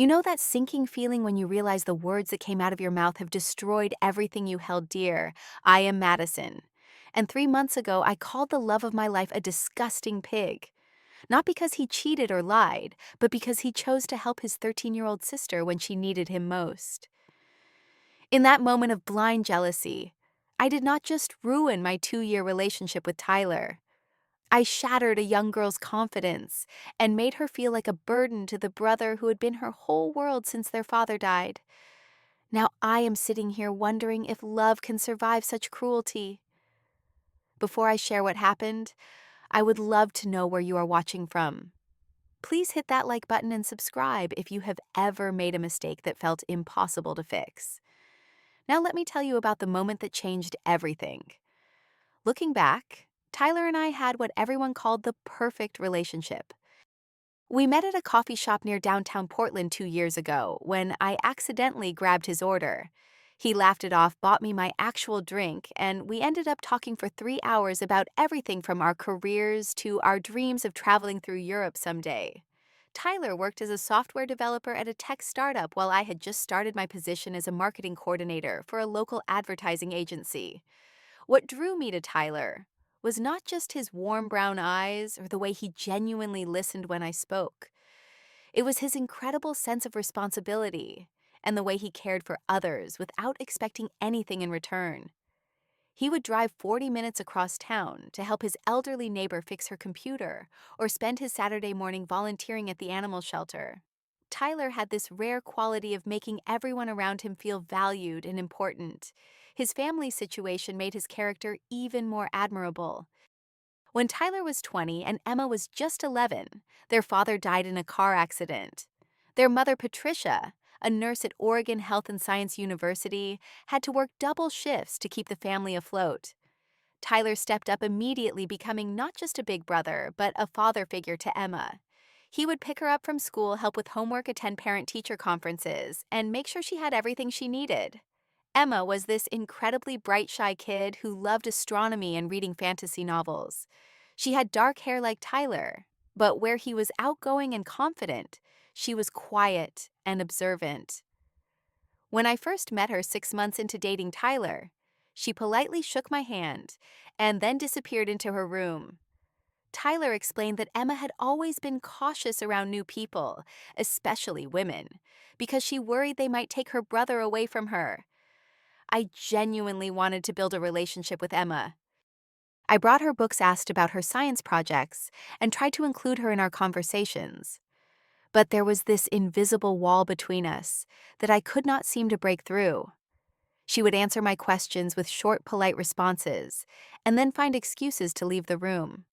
You know that sinking feeling when you realize the words that came out of your mouth have destroyed everything you held dear? I am Madison. And 3 months ago, I called the love of my life a disgusting pig. Not because he cheated or lied, but because he chose to help his 13-year-old sister when she needed him most. In that moment of blind jealousy, I did not just ruin my 2-year relationship with Tyler. I shattered a young girl's confidence and made her feel like a burden to the brother who had been her whole world since their father died. Now I am sitting here wondering if love can survive such cruelty. Before I share what happened, I would love to know where you are watching from. Please hit that like button and subscribe if you have ever made a mistake that felt impossible to fix. Now let me tell you about the moment that changed everything. Looking back, Tyler and I had what everyone called the perfect relationship. We met at a coffee shop near downtown Portland 2 years ago when I accidentally grabbed his order. He laughed it off, bought me my actual drink, and we ended up talking for 3 hours about everything from our careers to our dreams of traveling through Europe someday. Tyler worked as a software developer at a tech startup while I had just started my position as a marketing coordinator for a local advertising agency. What drew me to Tyler was not just his warm brown eyes or the way he genuinely listened when I spoke. It was his incredible sense of responsibility and the way he cared for others without expecting anything in return. He would drive 40 minutes across town to help his elderly neighbor fix her computer or spend his Saturday morning volunteering at the animal shelter. Tyler had this rare quality of making everyone around him feel valued and important. His family situation made his character even more admirable. When Tyler was 20 and Emma was just 11, their father died in a car accident. Their mother, Patricia, a nurse at Oregon Health and Science University, had to work double shifts to keep the family afloat. Tyler stepped up immediately, becoming not just a big brother, but a father figure to Emma. He would pick her up from school, help with homework, attend parent-teacher conferences, and make sure she had everything she needed. Emma was this incredibly bright, shy kid who loved astronomy and reading fantasy novels. She had dark hair like Tyler, but where he was outgoing and confident, she was quiet and observant. When I first met her 6 months into dating Tyler, she politely shook my hand and then disappeared into her room. Tyler explained that Emma had always been cautious around new people, especially women, because she worried they might take her brother away from her. I genuinely wanted to build a relationship with Emma. I brought her books, asked about her science projects, and tried to include her in our conversations. But there was this invisible wall between us that I could not seem to break through. She would answer my questions with short, polite responses, and then find excuses to leave the room.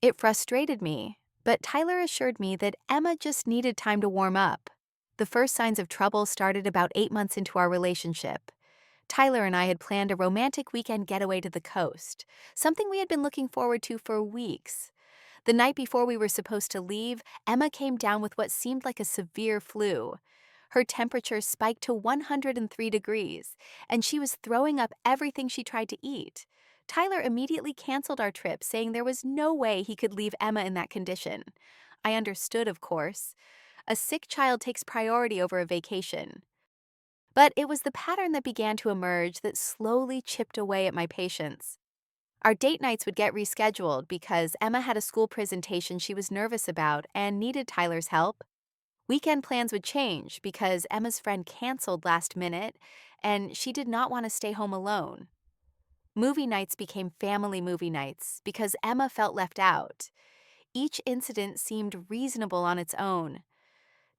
It frustrated me, but Tyler assured me that Emma just needed time to warm up. The first signs of trouble started about 8 months into our relationship. Tyler and I had planned a romantic weekend getaway to the coast, something we had been looking forward to for weeks. The night before we were supposed to leave, Emma came down with what seemed like a severe flu. Her temperature spiked to 103 degrees, and she was throwing up everything she tried to eat. Tyler immediately canceled our trip, saying there was no way he could leave Emma in that condition. I understood, of course. A sick child takes priority over a vacation. But it was the pattern that began to emerge that slowly chipped away at my patience. Our date nights would get rescheduled because Emma had a school presentation she was nervous about and needed Tyler's help. Weekend plans would change because Emma's friend canceled last minute and she did not want to stay home alone. Movie nights became family movie nights because Emma felt left out. Each incident seemed reasonable on its own.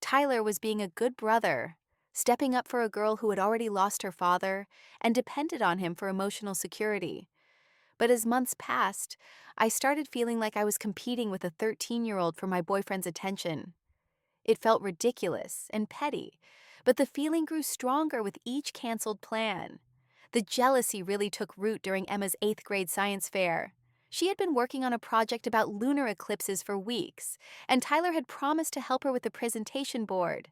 Tyler was being a good brother, stepping up for a girl who had already lost her father and depended on him for emotional security. But as months passed, I started feeling like I was competing with a 13-year-old for my boyfriend's attention. It felt ridiculous and petty, but the feeling grew stronger with each canceled plan. The jealousy really took root during Emma's 8th grade science fair. She had been working on a project about lunar eclipses for weeks, and Tyler had promised to help her with the presentation board.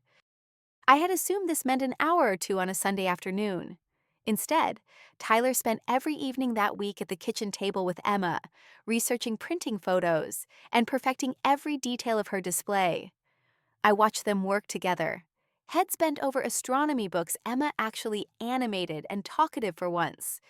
I had assumed this meant an hour or two on a Sunday afternoon. Instead, Tyler spent every evening that week at the kitchen table with Emma, researching printing photos and perfecting every detail of her display. I watched them work together, Heads bent over astronomy books, Emma actually animated and talkative for once.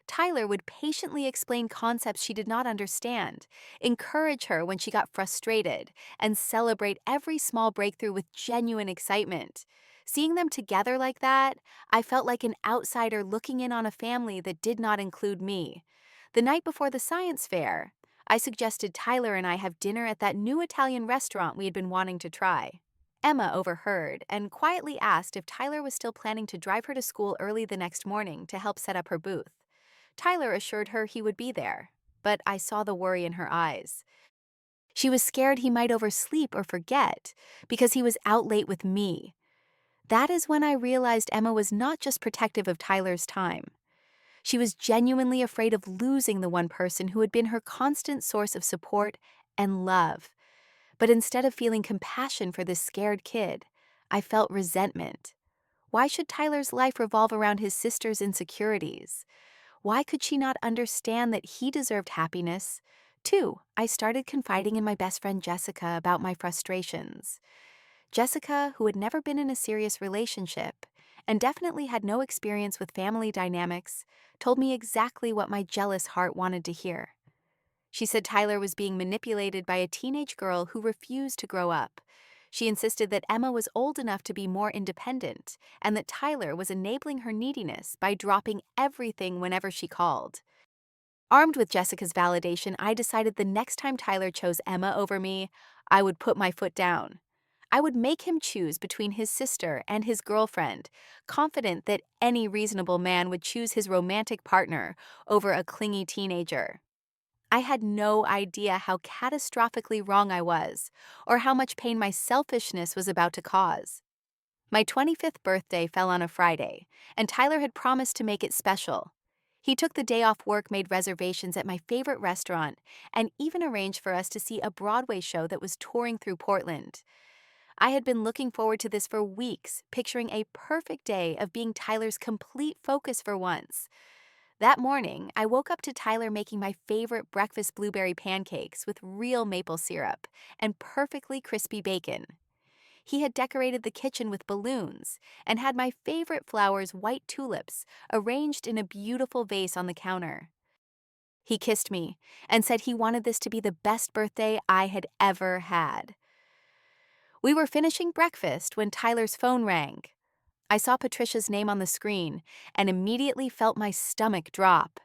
Tyler would patiently explain concepts she did not understand, encourage her when she got frustrated, and celebrate every small breakthrough with genuine excitement. Seeing them together like that, I felt like an outsider looking in on a family that did not include me. The night before the science fair, I suggested Tyler and I have dinner at that new Italian restaurant we had been wanting to try. Emma overheard and quietly asked if Tyler was still planning to drive her to school early the next morning to help set up her booth. Tyler assured her he would be there, but I saw the worry in her eyes. She was scared he might oversleep or forget because he was out late with me. That is when I realized Emma was not just protective of Tyler's time. She was genuinely afraid of losing the one person who had been her constant source of support and love. But instead of feeling compassion for this scared kid, I felt resentment. Why should Tyler's life revolve around his sister's insecurities? Why could she not understand that he deserved happiness? 2. I started confiding in my best friend Jessica about my frustrations. Jessica, who had never been in a serious relationship and definitely had no experience with family dynamics, told me exactly what my jealous heart wanted to hear. She said Tyler was being manipulated by a teenage girl who refused to grow up. She insisted that Emma was old enough to be more independent and that Tyler was enabling her neediness by dropping everything whenever she called. Armed with Jessica's validation, I decided the next time Tyler chose Emma over me, I would put my foot down. I would make him choose between his sister and his girlfriend, confident that any reasonable man would choose his romantic partner over a clingy teenager. I had no idea how catastrophically wrong I was, or how much pain my selfishness was about to cause. My 25th birthday fell on a Friday, and Tyler had promised to make it special. He took the day off work, made reservations at my favorite restaurant, and even arranged for us to see a Broadway show that was touring through Portland. I had been looking forward to this for weeks, picturing a perfect day of being Tyler's complete focus for once. That morning, I woke up to Tyler making my favorite breakfast blueberry pancakes with real maple syrup and perfectly crispy bacon. He had decorated the kitchen with balloons and had my favorite flowers, white tulips, arranged in a beautiful vase on the counter. He kissed me and said he wanted this to be the best birthday I had ever had. We were finishing breakfast when Tyler's phone rang. I saw Patricia's name on the screen and immediately felt my stomach drop.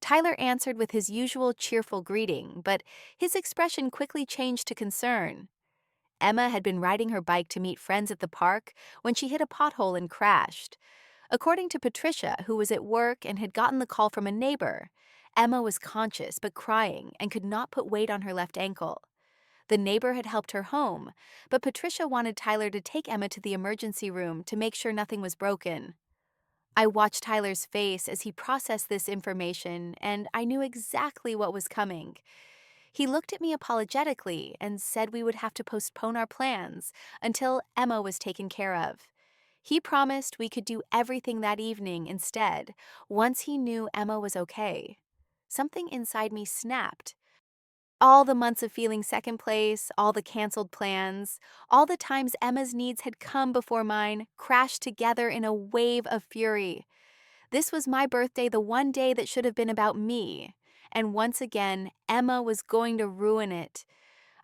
Tyler answered with his usual cheerful greeting, but his expression quickly changed to concern. Emma had been riding her bike to meet friends at the park when she hit a pothole and crashed. According to Patricia, who was at work and had gotten the call from a neighbor, Emma was conscious but crying and could not put weight on her left ankle. The neighbor had helped her home, but Patricia wanted Tyler to take Emma to the emergency room to make sure nothing was broken. I watched Tyler's face as he processed this information, and I knew exactly what was coming. He looked at me apologetically and said we would have to postpone our plans until Emma was taken care of. He promised we could do everything that evening instead, once he knew Emma was okay. Something inside me snapped. All the months of feeling second place, all the canceled plans, all the times Emma's needs had come before mine, crashed together in a wave of fury. This was my birthday, the one day that should have been about me. And once again, Emma was going to ruin it.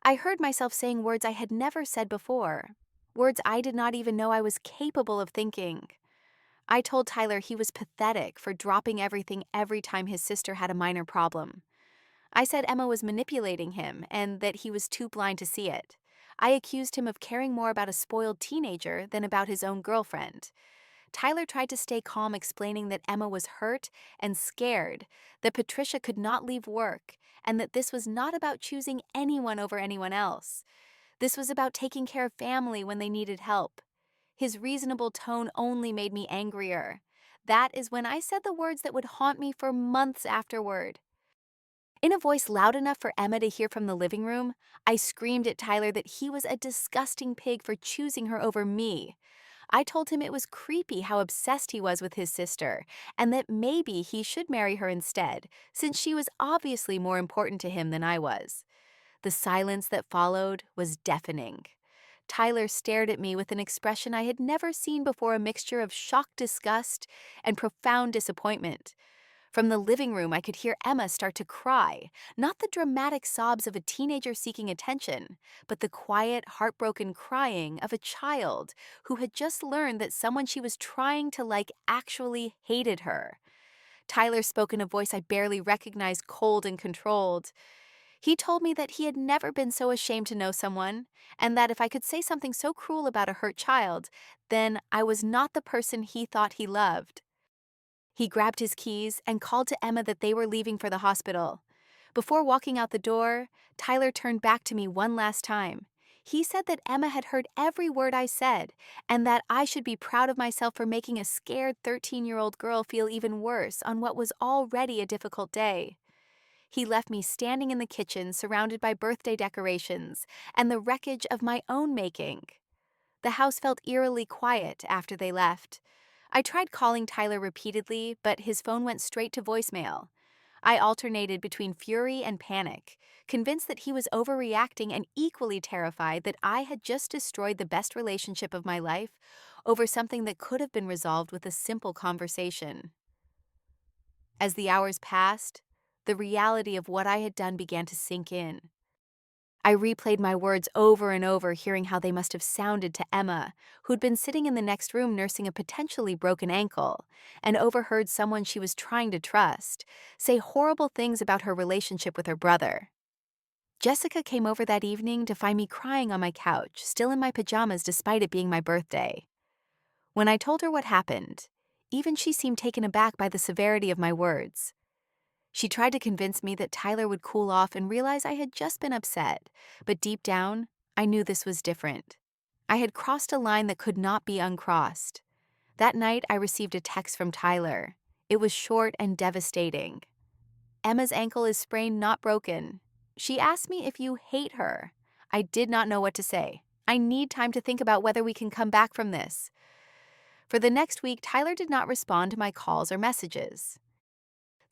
I heard myself saying words I had never said before, words I did not even know I was capable of thinking. I told Tyler he was pathetic for dropping everything every time his sister had a minor problem. I said Emma was manipulating him and that he was too blind to see it. I accused him of caring more about a spoiled teenager than about his own girlfriend. Tyler tried to stay calm, explaining that Emma was hurt and scared, that Patricia could not leave work, and that this was not about choosing anyone over anyone else. This was about taking care of family when they needed help. His reasonable tone only made me angrier. That is when I said the words that would haunt me for months afterward. In a voice loud enough for Emma to hear from the living room, I screamed at Tyler that he was a disgusting pig for choosing her over me. I told him it was creepy how obsessed he was with his sister, and that maybe he should marry her instead, since she was obviously more important to him than I was. The silence that followed was deafening. Tyler stared at me with an expression I had never seen before, a mixture of shocked disgust and profound disappointment. From the living room, I could hear Emma start to cry, not the dramatic sobs of a teenager seeking attention, but the quiet, heartbroken crying of a child who had just learned that someone she was trying to like actually hated her. Tyler spoke in a voice I barely recognized, cold and controlled. He told me that he had never been so ashamed to know someone, and that if I could say something so cruel about a hurt child, then I was not the person he thought he loved. He grabbed his keys and called to Emma that they were leaving for the hospital. Before walking out the door, Tyler turned back to me one last time. He said that Emma had heard every word I said, and that I should be proud of myself for making a scared 13-year-old girl feel even worse on what was already a difficult day. He left me standing in the kitchen, surrounded by birthday decorations and the wreckage of my own making. The house felt eerily quiet after they left. I tried calling Tyler repeatedly, but his phone went straight to voicemail. I alternated between fury and panic, convinced that he was overreacting and equally terrified that I had just destroyed the best relationship of my life over something that could have been resolved with a simple conversation. As the hours passed, the reality of what I had done began to sink in. I replayed my words over and over, hearing how they must have sounded to Emma, who'd been sitting in the next room nursing a potentially broken ankle, and overheard someone she was trying to trust say horrible things about her relationship with her brother. Jessica came over that evening to find me crying on my couch, still in my pajamas despite it being my birthday. When I told her what happened, even she seemed taken aback by the severity of my words. She tried to convince me that Tyler would cool off and realize I had just been upset, but deep down, I knew this was different. I had crossed a line that could not be uncrossed. That night, I received a text from Tyler. It was short and devastating. Emma's ankle is sprained, not broken. She asked me if you hate her. I did not know what to say. I need time to think about whether we can come back from this. For the next week, Tyler did not respond to my calls or messages.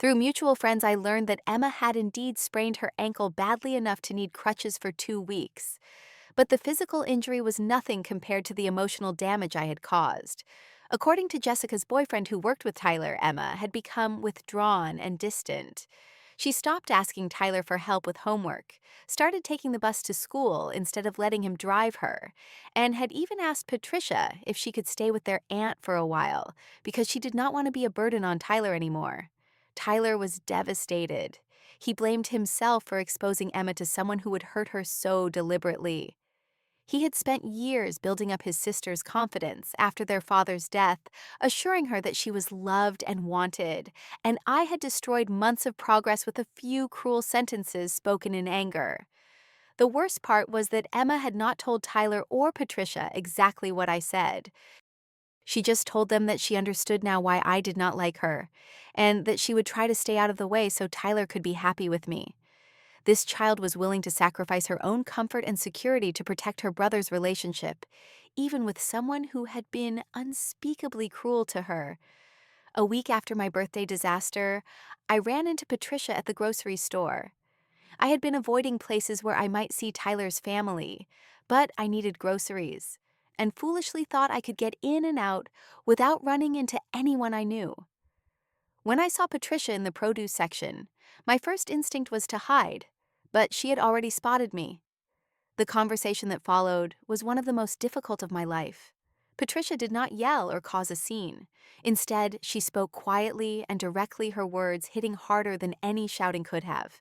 Through mutual friends, I learned that Emma had indeed sprained her ankle badly enough to need crutches for 2 weeks. But the physical injury was nothing compared to the emotional damage I had caused. According to Jessica's boyfriend who worked with Tyler, Emma had become withdrawn and distant. She stopped asking Tyler for help with homework, started taking the bus to school instead of letting him drive her, and had even asked Patricia if she could stay with their aunt for a while because she did not want to be a burden on Tyler anymore. Tyler was devastated. He blamed himself for exposing Emma to someone who would hurt her so deliberately. He had spent years building up his sister's confidence after their father's death, assuring her that she was loved and wanted, and I had destroyed months of progress with a few cruel sentences spoken in anger. The worst part was that Emma had not told Tyler or Patricia exactly what I said. She just told them that she understood now why I did not like her, and that she would try to stay out of the way so Tyler could be happy with me. This child was willing to sacrifice her own comfort and security to protect her brother's relationship, even with someone who had been unspeakably cruel to her. A week after my birthday disaster, I ran into Patricia at the grocery store. I had been avoiding places where I might see Tyler's family, but I needed groceries, and foolishly thought I could get in and out without running into anyone I knew. When I saw Patricia in the produce section, my first instinct was to hide, but she had already spotted me. The conversation that followed was one of the most difficult of my life. Patricia did not yell or cause a scene. Instead, she spoke quietly and directly, her words hitting harder than any shouting could have.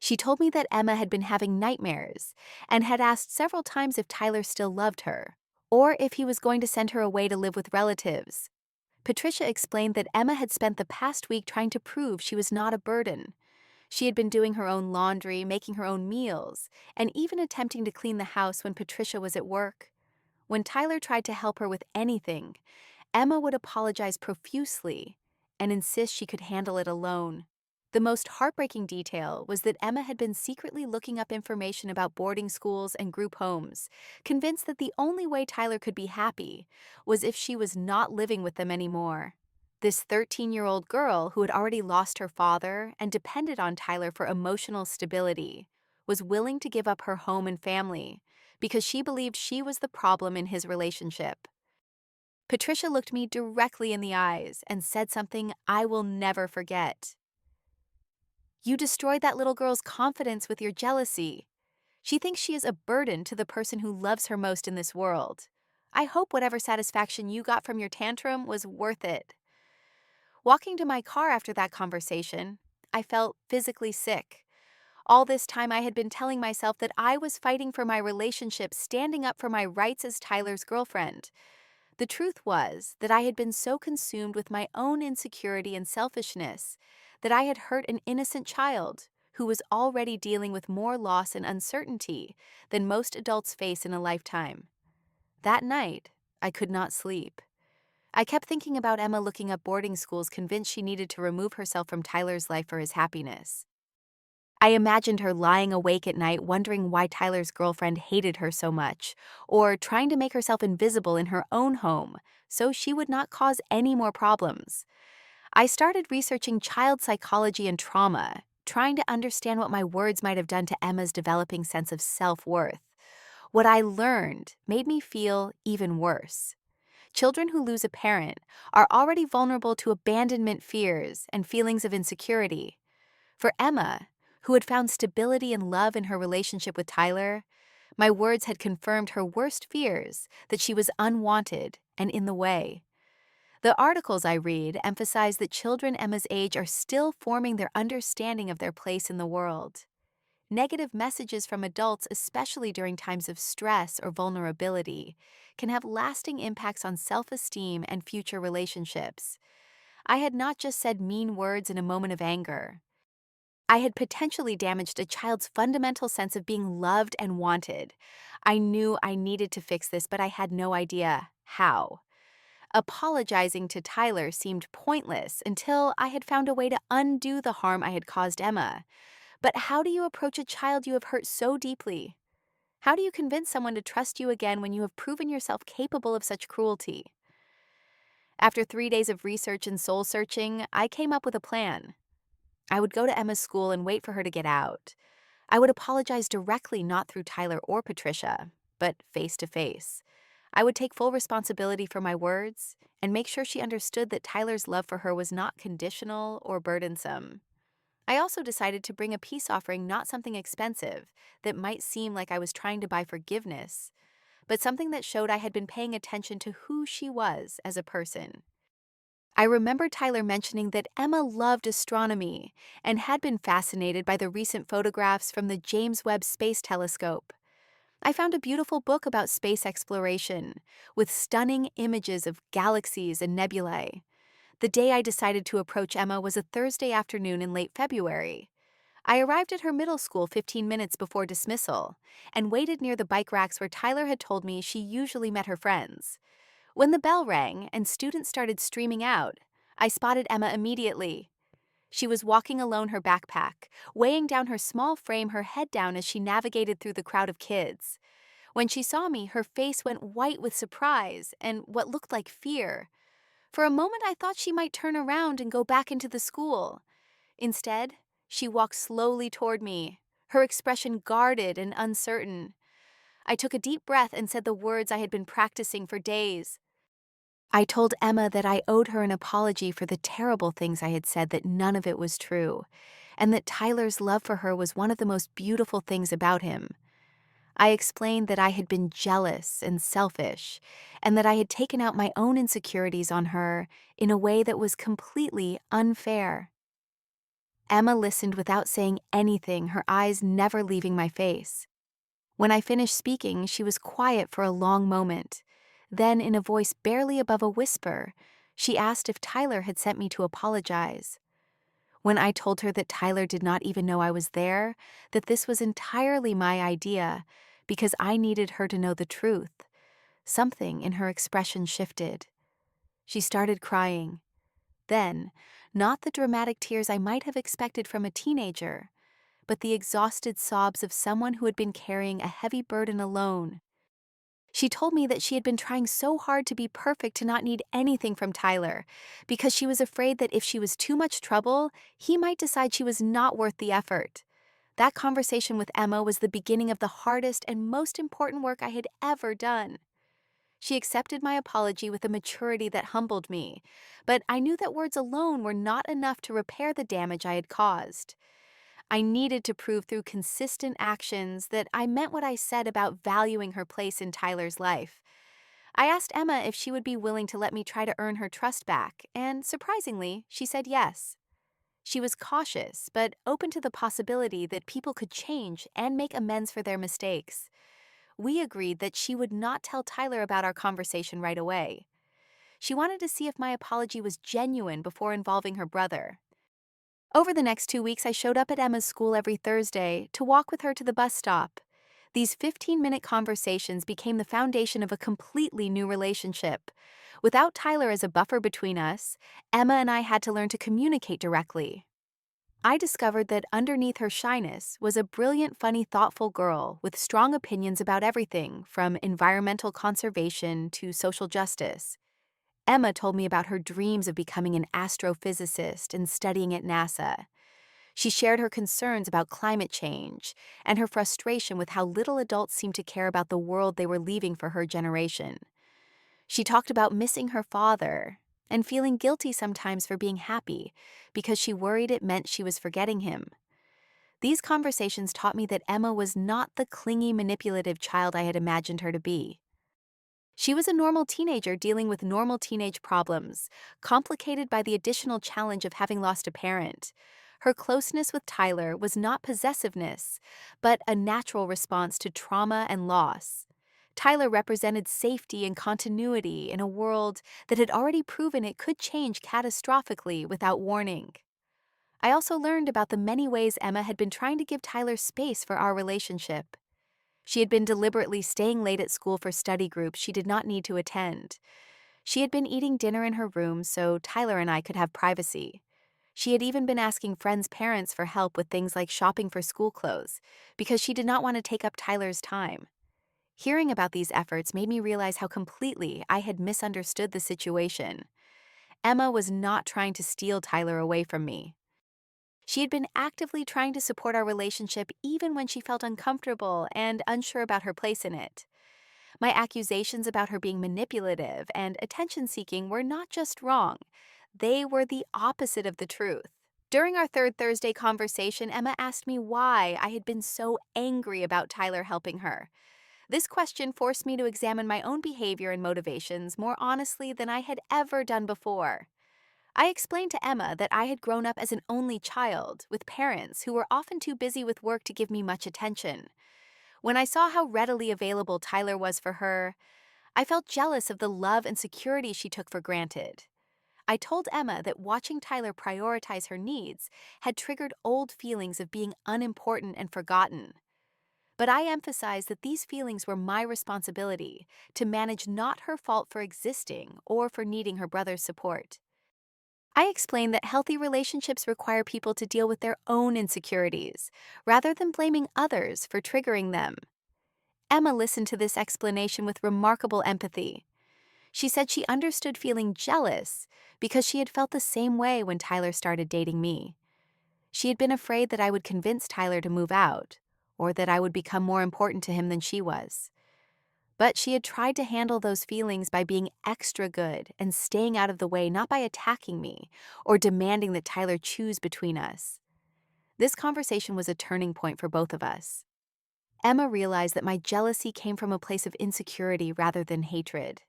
She told me that Emma had been having nightmares and had asked several times if Tyler still loved her, or if he was going to send her away to live with relatives. Patricia explained that Emma had spent the past week trying to prove she was not a burden. She had been doing her own laundry, making her own meals, and even attempting to clean the house when Patricia was at work. When Tyler tried to help her with anything, Emma would apologize profusely and insist she could handle it alone. The most heartbreaking detail was that Emma had been secretly looking up information about boarding schools and group homes, convinced that the only way Tyler could be happy was if she was not living with them anymore. This 13-year-old girl who had already lost her father and depended on Tyler for emotional stability was willing to give up her home and family because she believed she was the problem in his relationship. Patricia looked me directly in the eyes and said something I will never forget. "You destroyed that little girl's confidence with your jealousy. She thinks she is a burden to the person who loves her most in this world. I hope whatever satisfaction you got from your tantrum was worth it." Walking to my car after that conversation, I felt physically sick. All this time I had been telling myself that I was fighting for my relationship, standing up for my rights as Tyler's girlfriend. The truth was that I had been so consumed with my own insecurity and selfishness that I had hurt an innocent child who was already dealing with more loss and uncertainty than most adults face in a lifetime. That night, I could not sleep. I kept thinking about Emma looking up boarding schools, convinced she needed to remove herself from Tyler's life for his happiness. I imagined her lying awake at night wondering why Tyler's girlfriend hated her so much, or trying to make herself invisible in her own home so she would not cause any more problems. I started researching child psychology and trauma, trying to understand what my words might have done to Emma's developing sense of self-worth. What I learned made me feel even worse. Children who lose a parent are already vulnerable to abandonment fears and feelings of insecurity. For Emma, who had found stability and love in her relationship with Tyler, my words had confirmed her worst fears, that she was unwanted and in the way. The articles I read emphasize that children Emma's age are still forming their understanding of their place in the world. Negative messages from adults, especially during times of stress or vulnerability, can have lasting impacts on self-esteem and future relationships. I had not just said mean words in a moment of anger. I had potentially damaged a child's fundamental sense of being loved and wanted. I knew I needed to fix this, but I had no idea how. Apologizing to Tyler seemed pointless until I had found a way to undo the harm I had caused Emma. But how do you approach a child you have hurt so deeply? How do you convince someone to trust you again when you have proven yourself capable of such cruelty? After 3 days of research and soul searching, I came up with a plan. I would go to Emma's school and wait for her to get out. I would apologize directly, not through Tyler or Patricia, but face to face. I would take full responsibility for my words and make sure she understood that Tyler's love for her was not conditional or burdensome. I also decided to bring a peace offering, not something expensive that might seem like I was trying to buy forgiveness, but something that showed I had been paying attention to who she was as a person. I remember Tyler mentioning that Emma loved astronomy and had been fascinated by the recent photographs from the James Webb Space Telescope. I found a beautiful book about space exploration, with stunning images of galaxies and nebulae. The day I decided to approach Emma was a Thursday afternoon in late February. I arrived at her middle school 15 minutes before dismissal and waited near the bike racks where Tyler had told me she usually met her friends. When the bell rang and students started streaming out, I spotted Emma immediately. She was walking alone, her backpack, weighing down her small frame, her head down as she navigated through the crowd of kids. When she saw me, her face went white with surprise and what looked like fear. For a moment, I thought she might turn around and go back into the school. Instead, she walked slowly toward me, her expression guarded and uncertain. I took a deep breath and said the words I had been practicing for days. I told Emma that I owed her an apology for the terrible things I had said, that none of it was true, and that Tyler's love for her was one of the most beautiful things about him. I explained that I had been jealous and selfish, and that I had taken out my own insecurities on her in a way that was completely unfair. Emma listened without saying anything, her eyes never leaving my face. When I finished speaking, she was quiet for a long moment. Then, in a voice barely above a whisper, she asked if Tyler had sent me to apologize. When I told her that Tyler did not even know I was there, that this was entirely my idea, because I needed her to know the truth, something in her expression shifted. She started crying. Then, not the dramatic tears I might have expected from a teenager, but the exhausted sobs of someone who had been carrying a heavy burden alone. She told me that she had been trying so hard to be perfect, to not need anything from Tyler, because she was afraid that if she was too much trouble, he might decide she was not worth the effort. That conversation with Emma was the beginning of the hardest and most important work I had ever done. She accepted my apology with a maturity that humbled me, but I knew that words alone were not enough to repair the damage I had caused. I needed to prove through consistent actions that I meant what I said about valuing her place in Tyler's life. I asked Emma if she would be willing to let me try to earn her trust back, and surprisingly, she said yes. She was cautious, but open to the possibility that people could change and make amends for their mistakes. We agreed that she would not tell Tyler about our conversation right away. She wanted to see if my apology was genuine before involving her brother. Over the next 2 weeks, I showed up at Emma's school every Thursday to walk with her to the bus stop. These 15-minute conversations became the foundation of a completely new relationship. Without Tyler as a buffer between us, Emma and I had to learn to communicate directly. I discovered that underneath her shyness was a brilliant, funny, thoughtful girl with strong opinions about everything from environmental conservation to social justice. Emma told me about her dreams of becoming an astrophysicist and studying at NASA. She shared her concerns about climate change and her frustration with how little adults seemed to care about the world they were leaving for her generation. She talked about missing her father and feeling guilty sometimes for being happy because she worried it meant she was forgetting him. These conversations taught me that Emma was not the clingy, manipulative child I had imagined her to be. She was a normal teenager dealing with normal teenage problems, complicated by the additional challenge of having lost a parent. Her closeness with Tyler was not possessiveness, but a natural response to trauma and loss. Tyler represented safety and continuity in a world that had already proven it could change catastrophically without warning. I also learned about the many ways Emma had been trying to give Tyler space for our relationship. She had been deliberately staying late at school for study groups she did not need to attend. She had been eating dinner in her room so Tyler and I could have privacy. She had even been asking friends' parents for help with things like shopping for school clothes because she did not want to take up Tyler's time. Hearing about these efforts made me realize how completely I had misunderstood the situation. Emma was not trying to steal Tyler away from me. She had been actively trying to support our relationship even when she felt uncomfortable and unsure about her place in it. My accusations about her being manipulative and attention-seeking were not just wrong, they were the opposite of the truth. During our third Thursday conversation, Emma asked me why I had been so angry about Tyler helping her. This question forced me to examine my own behavior and motivations more honestly than I had ever done before. I explained to Emma that I had grown up as an only child, with parents who were often too busy with work to give me much attention. When I saw how readily available Tyler was for her, I felt jealous of the love and security she took for granted. I told Emma that watching Tyler prioritize her needs had triggered old feelings of being unimportant and forgotten. But I emphasized that these feelings were my responsibility to manage, not her fault for existing or for needing her brother's support. I explained that healthy relationships require people to deal with their own insecurities, rather than blaming others for triggering them. Emma listened to this explanation with remarkable empathy. She said she understood feeling jealous because she had felt the same way when Tyler started dating me. She had been afraid that I would convince Tyler to move out, or that I would become more important to him than she was. But she had tried to handle those feelings by being extra good and staying out of the way, not by attacking me or demanding that Tyler choose between us. This conversation was a turning point for both of us. Emma realized that my jealousy came from a place of insecurity rather than hatred,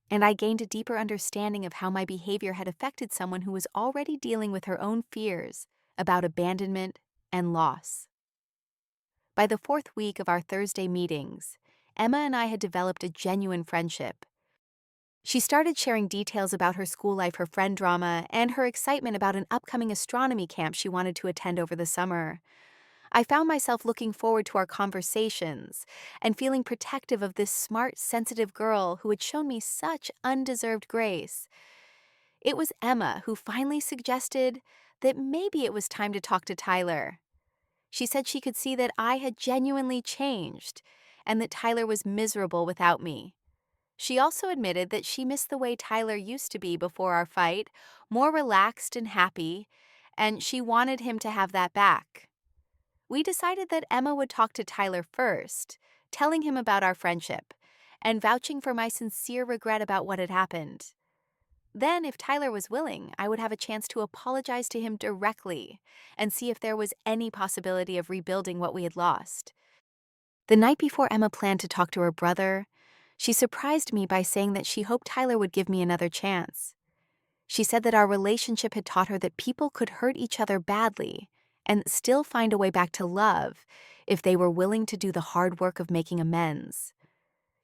and I gained a deeper understanding of how my behavior had affected someone who was already dealing with her own fears about abandonment and loss. By the fourth week of our Thursday meetings, Emma and I had developed a genuine friendship. She started sharing details about her school life, her friend drama, and her excitement about an upcoming astronomy camp she wanted to attend over the summer. I found myself looking forward to our conversations and feeling protective of this smart, sensitive girl who had shown me such undeserved grace. It was Emma who finally suggested that maybe it was time to talk to Tyler. She said she could see that I had genuinely changed and that Tyler was miserable without me. She also admitted that she missed the way Tyler used to be before our fight, more relaxed and happy, and she wanted him to have that back. We decided that Emma would talk to Tyler first, telling him about our friendship and vouching for my sincere regret about what had happened. Then, if Tyler was willing, I would have a chance to apologize to him directly and see if there was any possibility of rebuilding what we had lost. The night before Emma planned to talk to her brother, she surprised me by saying that she hoped Tyler would give me another chance. She said that our relationship had taught her that people could hurt each other badly and still find a way back to love if they were willing to do the hard work of making amends.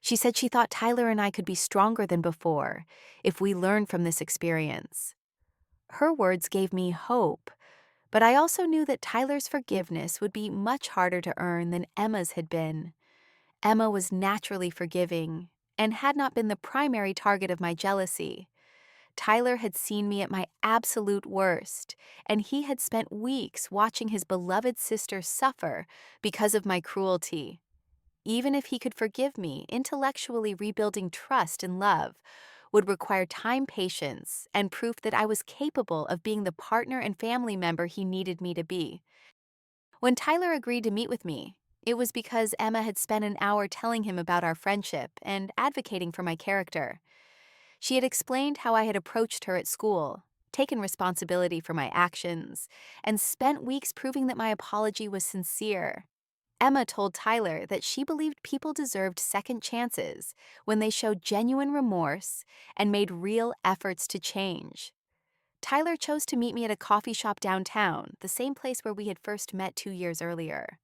She said she thought Tyler and I could be stronger than before if we learned from this experience. Her words gave me hope, but I also knew that Tyler's forgiveness would be much harder to earn than Emma's had been. Emma was naturally forgiving and had not been the primary target of my jealousy. Tyler had seen me at my absolute worst, and he had spent weeks watching his beloved sister suffer because of my cruelty. Even if he could forgive me, intellectually rebuilding trust and love would require time, patience, and proof that I was capable of being the partner and family member he needed me to be. When Tyler agreed to meet with me, it was because Emma had spent an hour telling him about our friendship and advocating for my character. She had explained how I had approached her at school, taken responsibility for my actions, and spent weeks proving that my apology was sincere. Emma told Tyler that she believed people deserved second chances when they showed genuine remorse and made real efforts to change. Tyler chose to meet me at a coffee shop downtown, the same place where we had first met 2 years earlier.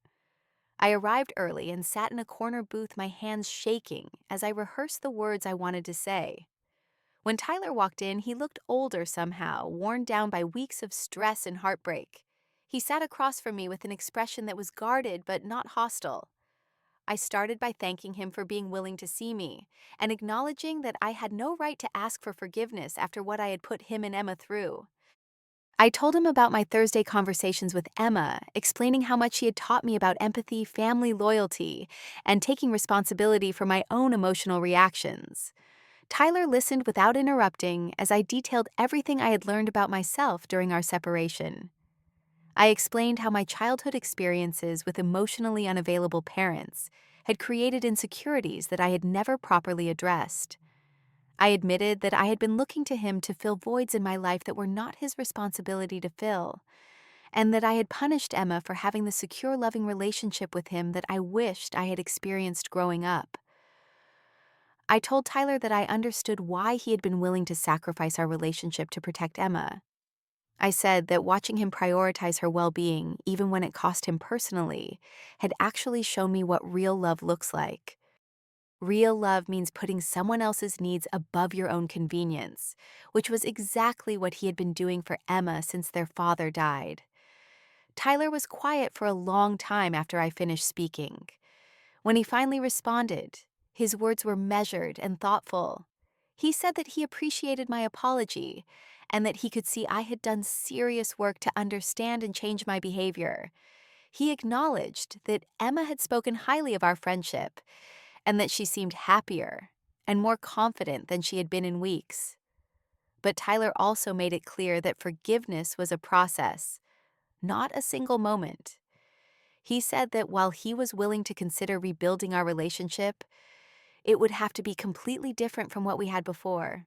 I arrived early and sat in a corner booth, my hands shaking as I rehearsed the words I wanted to say. When Tyler walked in, he looked older somehow, worn down by weeks of stress and heartbreak. He sat across from me with an expression that was guarded but not hostile. I started by thanking him for being willing to see me and acknowledging that I had no right to ask for forgiveness after what I had put him and Emma through. I told him about my Thursday conversations with Emma, explaining how much she had taught me about empathy, family loyalty, and taking responsibility for my own emotional reactions. Tyler listened without interrupting as I detailed everything I had learned about myself during our separation. I explained how my childhood experiences with emotionally unavailable parents had created insecurities that I had never properly addressed. I admitted that I had been looking to him to fill voids in my life that were not his responsibility to fill, and that I had punished Emma for having the secure, loving relationship with him that I wished I had experienced growing up. I told Tyler that I understood why he had been willing to sacrifice our relationship to protect Emma. I said that watching him prioritize her well-being, even when it cost him personally, had actually shown me what real love looks like. Real love means putting someone else's needs above your own convenience, which was exactly what he had been doing for Emma since their father died. Tyler was quiet for a long time after I finished speaking. When he finally responded, his words were measured and thoughtful. He said that he appreciated my apology and that he could see I had done serious work to understand and change my behavior. He acknowledged that Emma had spoken highly of our friendship and that she seemed happier and more confident than she had been in weeks. But Tyler also made it clear that forgiveness was a process, not a single moment. He said that while he was willing to consider rebuilding our relationship, it would have to be completely different from what we had before.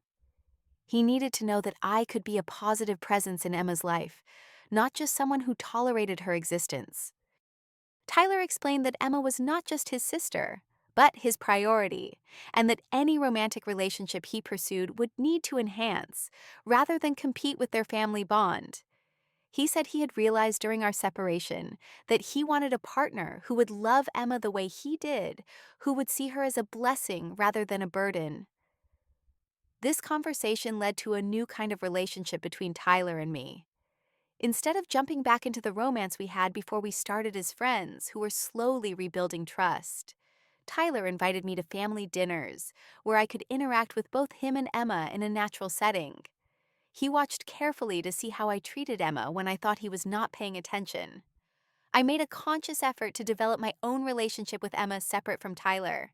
He needed to know that I could be a positive presence in Emma's life, not just someone who tolerated her existence. Tyler explained that Emma was not just his sister, but his priority, and that any romantic relationship he pursued would need to enhance, rather than compete with their family bond. He said he had realized during our separation that he wanted a partner who would love Emma the way he did, who would see her as a blessing rather than a burden. This conversation led to a new kind of relationship between Tyler and me. Instead of jumping back into the romance we had before we started as friends who were slowly rebuilding trust, Tyler invited me to family dinners where I could interact with both him and Emma in a natural setting. He watched carefully to see how I treated Emma when I thought he was not paying attention. I made a conscious effort to develop my own relationship with Emma separate from Tyler.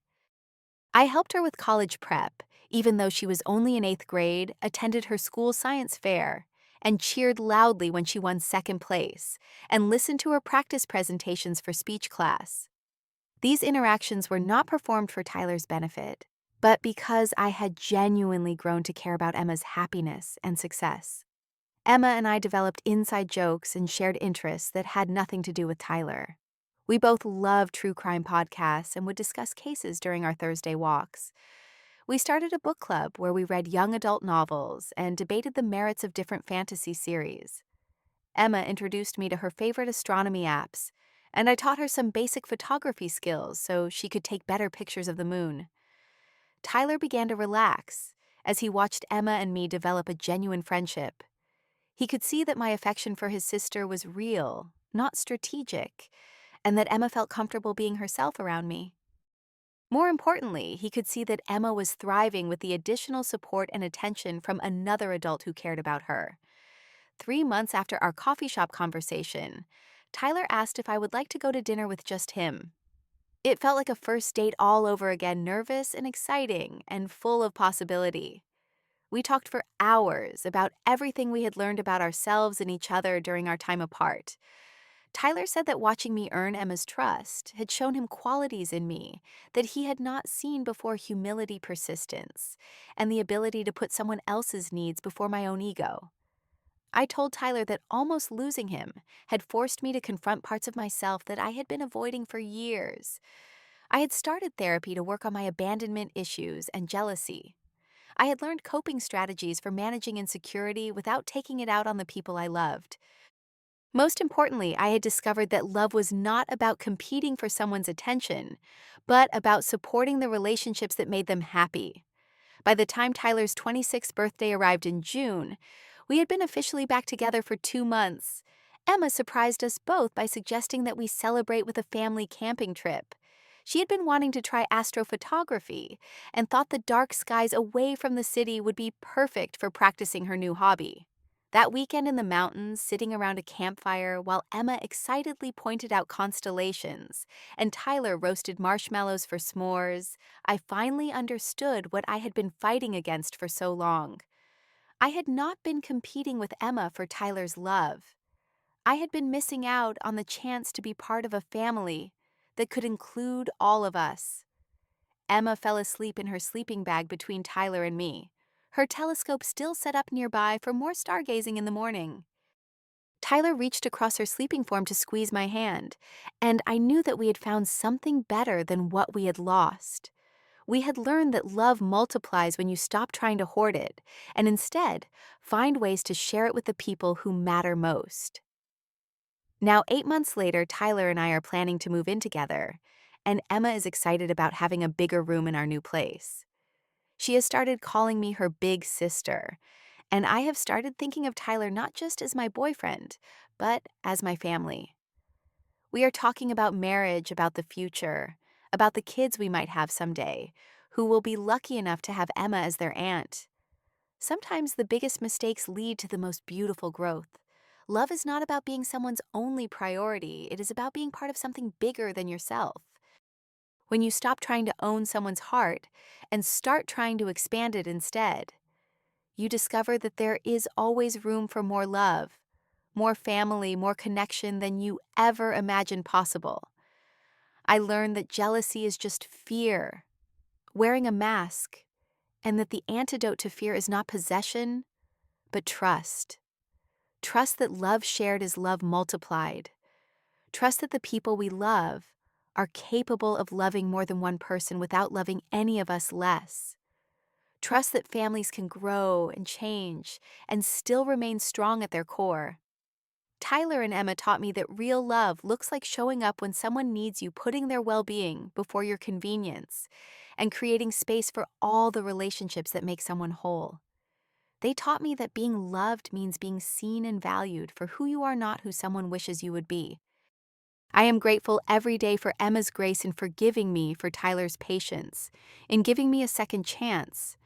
I helped her with college prep, even though she was only in 8th grade, attended her school science fair, and cheered loudly when she won second place, and listened to her practice presentations for speech class. These interactions were not performed for Tyler's benefit, but because I had genuinely grown to care about Emma's happiness and success. Emma and I developed inside jokes and shared interests that had nothing to do with Tyler. We both loved true crime podcasts and would discuss cases during our Thursday walks. We started a book club where we read young adult novels and debated the merits of different fantasy series. Emma introduced me to her favorite astronomy apps, and I taught her some basic photography skills so she could take better pictures of the moon. Tyler began to relax as he watched Emma and me develop a genuine friendship. He could see that my affection for his sister was real, not strategic, and that Emma felt comfortable being herself around me. More importantly, he could see that Emma was thriving with the additional support and attention from another adult who cared about her. 3 months after our coffee shop conversation, Tyler asked if I would like to go to dinner with just him. It felt like a first date all over again, nervous and exciting and full of possibility. We talked for hours about everything we had learned about ourselves and each other during our time apart. Tyler said that watching me earn Emma's trust had shown him qualities in me that he had not seen before: humility, persistence, and the ability to put someone else's needs before my own ego. I told Tyler that almost losing him had forced me to confront parts of myself that I had been avoiding for years. I had started therapy to work on my abandonment issues and jealousy. I had learned coping strategies for managing insecurity without taking it out on the people I loved. Most importantly, I had discovered that love was not about competing for someone's attention, but about supporting the relationships that made them happy. By the time Tyler's 26th birthday arrived in June, we had been officially back together for 2 months. Emma surprised us both by suggesting that we celebrate with a family camping trip. She had been wanting to try astrophotography and thought the dark skies away from the city would be perfect for practicing her new hobby. That weekend in the mountains, sitting around a campfire while Emma excitedly pointed out constellations and Tyler roasted marshmallows for s'mores, I finally understood what I had been fighting against for so long. I had not been competing with Emma for Tyler's love. I had been missing out on the chance to be part of a family that could include all of us. Emma fell asleep in her sleeping bag between Tyler and me, her telescope still set up nearby for more stargazing in the morning. Tyler reached across her sleeping form to squeeze my hand, and I knew that we had found something better than what we had lost. We had learned that love multiplies when you stop trying to hoard it, and instead find ways to share it with the people who matter most. Now, 8 months later, Tyler and I are planning to move in together, and Emma is excited about having a bigger room in our new place. She has started calling me her big sister, and I have started thinking of Tyler not just as my boyfriend, but as my family. We are talking about marriage, about the future, about the kids we might have someday, who will be lucky enough to have Emma as their aunt. Sometimes the biggest mistakes lead to the most beautiful growth. Love is not about being someone's only priority, it is about being part of something bigger than yourself. When you stop trying to own someone's heart and start trying to expand it instead, you discover that there is always room for more love, more family, more connection than you ever imagined possible. I learned that jealousy is just fear, wearing a mask, and that the antidote to fear is not possession, but trust. Trust that love shared is love multiplied. Trust that the people we love are capable of loving more than one person without loving any of us less. Trust that families can grow and change and still remain strong at their core. Tyler and Emma taught me that real love looks like showing up when someone needs you, putting their well-being before your convenience, and creating space for all the relationships that make someone whole. They taught me that being loved means being seen and valued for who you are, not who someone wishes you would be. I am grateful every day for Emma's grace in forgiving me for Tyler's patience, in giving me a second chance,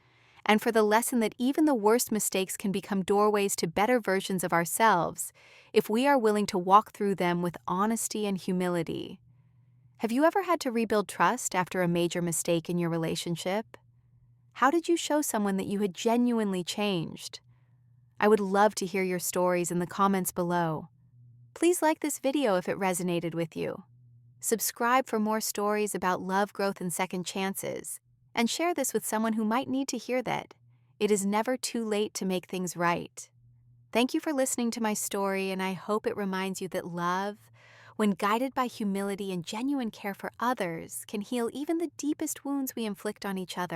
and for the lesson that even the worst mistakes can become doorways to better versions of ourselves if we are willing to walk through them with honesty and humility. Have you ever had to rebuild trust after a major mistake in your relationship? How did you show someone that you had genuinely changed? I would love to hear your stories in the comments below. Please like this video if it resonated with you. Subscribe for more stories about love, growth, and second chances, and share this with someone who might need to hear that. It is never too late to make things right. Thank you for listening to my story, and I hope it reminds you that love, when guided by humility and genuine care for others, can heal even the deepest wounds we inflict on each other.